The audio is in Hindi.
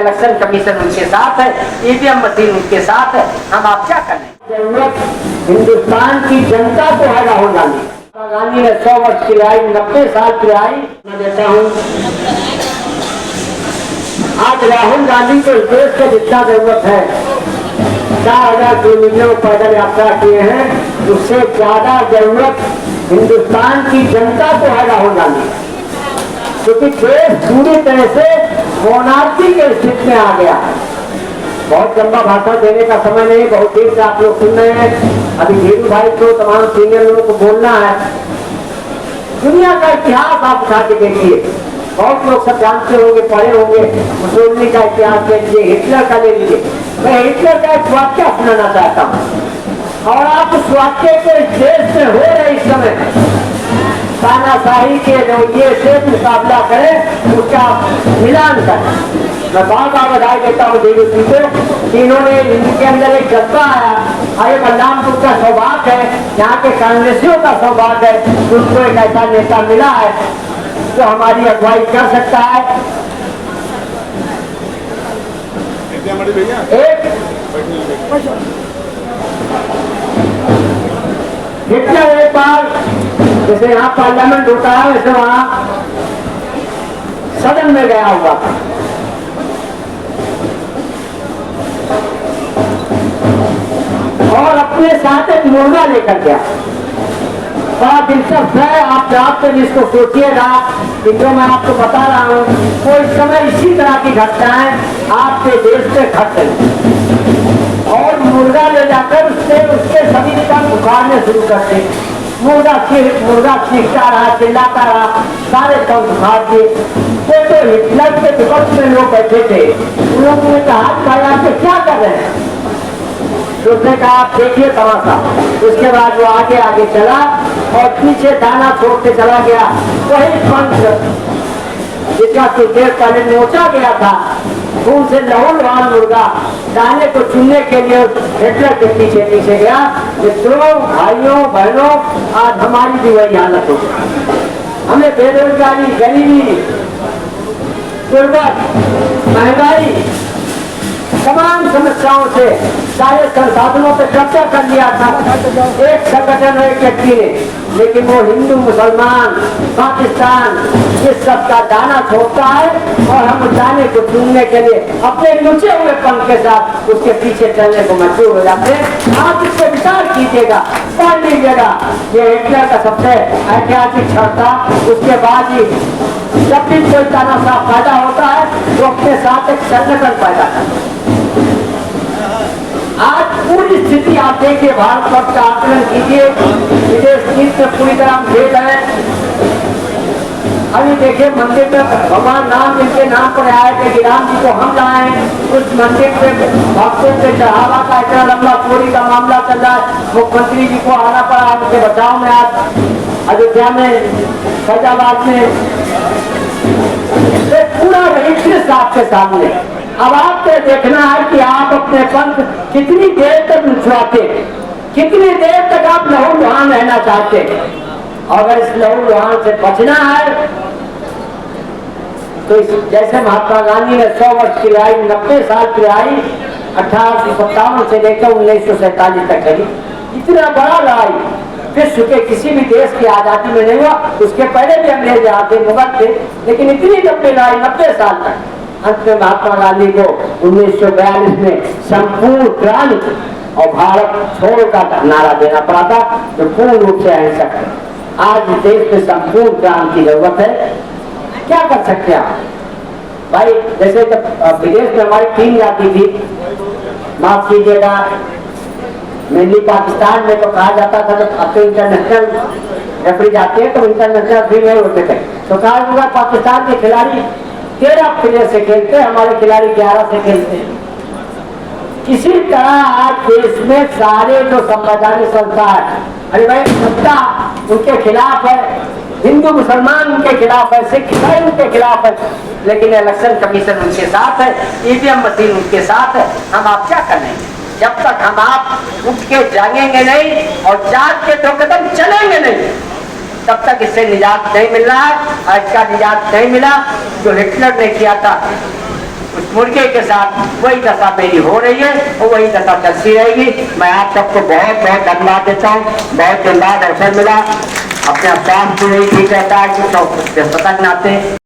इलेक्शन कमीशन उनके साथ है, ईवीएम मशीन उनके साथ है, हम आप क्या करें। जरूरत हिंदुस्तान की जनता को है राहुल गांधी। गांधी ने 100 वर्ष की लड़ाई, 90 साल की लड़ाई मैं देता हूँ। आज राहुल गांधी को इस देश को जितना जरूरत है, 4000 किलोमीटर पैदल यात्रा किए हैं, उससे ज्यादा जरूरत हिंदुस्तान की जनता को है राहुल गांधी। क्योंकि देश पूरी तरह से मोनार्की के स्थिति में आ गया। बहुत लंबा भाषण देने का समय नहीं, बहुत देर से आप लोग सुन रहे हैं। अभी धीरू भाई को, तमाम सीनियर लोगों को बोलना है। दुनिया का इतिहास आप उठा के देखिए, बहुत लोग सब जानते होंगे, पढ़े होंगे। मुसोलिनी का इतिहास ले लीजिए, हिटलर का ले लीजिए। मैं हिटलर का एक वाक्य सुनाना चाहता हूँ और आप उस वाक्य को इस देश में हो रहे इस समय तानाशाही के रवैये से मुकाबला करें, उसका मिलान करें। मैं बार बार बधाई देता हूँ देवी सिंह को, इन्होंने इनके अंदर एक जज्बा आया। ये बलरामपुर का सौभाग्य है, यहाँ के कांग्रेसियों का सौभाग्य है, उनको एक ऐसा नेता मिला है जो हमारी अगुवाई कर सकता है। हिटलर एक बार जैसे यहाँ पार्लियामेंट होता है, वैसे वहां सदन में गया हुआ और अपने साथ एक मुर्गा लेकर गया। बड़ा दिलचस्प है, आप जवाब से इसको सोचिएगा कि जो मैं आपको बता रहा हूँ वो इस समय इसी तरह की घटनाएं आपके देश में घट रही। और मुर्गा ले जाकर उसके शरीर का बुखारने शुरू करते। मुर्गा चीखता रहा, चिल्लाता रहा, सारे कम बुखार दिए। तो हिटलर के विपक्ष में लोग बैठे थे, उन लोगों ने कहा भाई आप क्या कर रहे हैं। तो उसने कहा आप देखिए तमाशा। उसके बाद वो आगे चला और पीछे दाना छोड़ के चला गया। वही पंच जिसका कुछ देर पहले नोचा गया था, खून से लहूलुहान मुर्गा दाने को चुनने के लिए हिटलर के पीछे गया। मित्रों, भाइयों, बहनों, आज हमारी भी वही हालत हो। हमें बेरोजगारी, गरीबी, गुर्बत, महंगाई, तमाम समस्याओं से, सारे संसाधनों पर कब्जा कर लिया था एक संगठन, एक व्यक्ति ने। लेकिन वो हिंदू, मुसलमान, पाकिस्तान इस सब का दाना छोड़ता है और हम दाने को चुनने के लिए अपने लुचे हुए पंख के साथ उसके पीछे चलने को मजबूर हो जाते हैं। आप इस पर विचार कीजिएगा, पढ़ लीजिएगा। ये हिटलर का सबसे ऐतिहासिक क्षण था। उसके बाद ही जब भी कोई तानाशाह पैदा होता है तो अपने साथ एक संगठन पैदा करता है। आज पूरी स्थिति आप देखिए, भारत वर्ष का आकलन कीजिए, विदेश नीति में पूरी तरह भेद है। अभी देखिए मंदिर में भगवान राम जिनके नाम पर आए थे कि राम जी को हम लाए, उस मंदिर से भक्तों से चढ़ावा का इतना लंबा चोरी का मामला चल रहा है। मुख्यमंत्री जी को आना पड़ा उनके बचाव में। आज अयोध्या में, फैजाबाद में पूरा रजिस्टर आपके सामने। अब आपको देखना है कि आप अपने पंथ कितनी देर तक लुचवाते, कितनी देर तक आप लहूलुहान रहना चाहते। अगर इस लहूलुहान से बचना है तो जैसे महात्मा गांधी ने 100 वर्ष की लड़ाई, 90 साल की लड़ाई 1857 से लेकर 1947 तक करी। इतना बड़ा लड़ाई विश्व के किसी भी देश की आजादी में नहीं हुआ। उसके पहले भी अंग्रेज आते, मुगल थे, लेकिन इतनी लंबी लड़ाई 90 साल तक। अंत में महात्मा गांधी को 1942 में संपूर्ण क्रांति और भारत छोड़ो का नारा देना पड़ा था, जो पूर्ण रूप से अहिंसक है। आज देश में संपूर्ण क्रांति की जरूरत है। क्या कर सकते हैं आप भाई? जैसे जब विदेश में हमारी टीम जाती थी, माफ कीजिएगा, मेनली पाकिस्तान में तो कहा जाता था जब अब तो इंटरनेशनल रेफरी जाते हैं तो इंटरनेशनल फ्री में होते थे, तो कहा पाकिस्तान के खिलाड़ी 13 प्लेयर से खेलते, हमारे खिलाड़ी 11 से खेलते। इसी तरह आज देश में सारे जो संवैधानिक संस्था है, अरे भाई सत्ता उनके खिलाफ है, हिंदू मुसलमान उनके खिलाफ है, सिख ईसाई उनके खिलाफ है, लेकिन इलेक्शन कमीशन उनके साथ है, ईवीएम मशीन उनके साथ है। हम आप क्या करेंगे? जब तक हम आप उठ के जागेंगे नहीं और जाग के तो कदम चलेंगे नहीं, तब तक इससे निजात नहीं मिल रहा है। आज का निजात नहीं मिला जो हिटलर ने किया था उस मुर्गे के साथ वही दशा मेरी हो रही है और वही दशा चलती रहेगी। मैं आप सबको बहुत बहुत धन्यवाद देता हूँ। बहुत दिन बाद अवसर मिला, अपने स्वास्थ्य भी नहीं ठीक रहता है, कुछ सतर्क नाते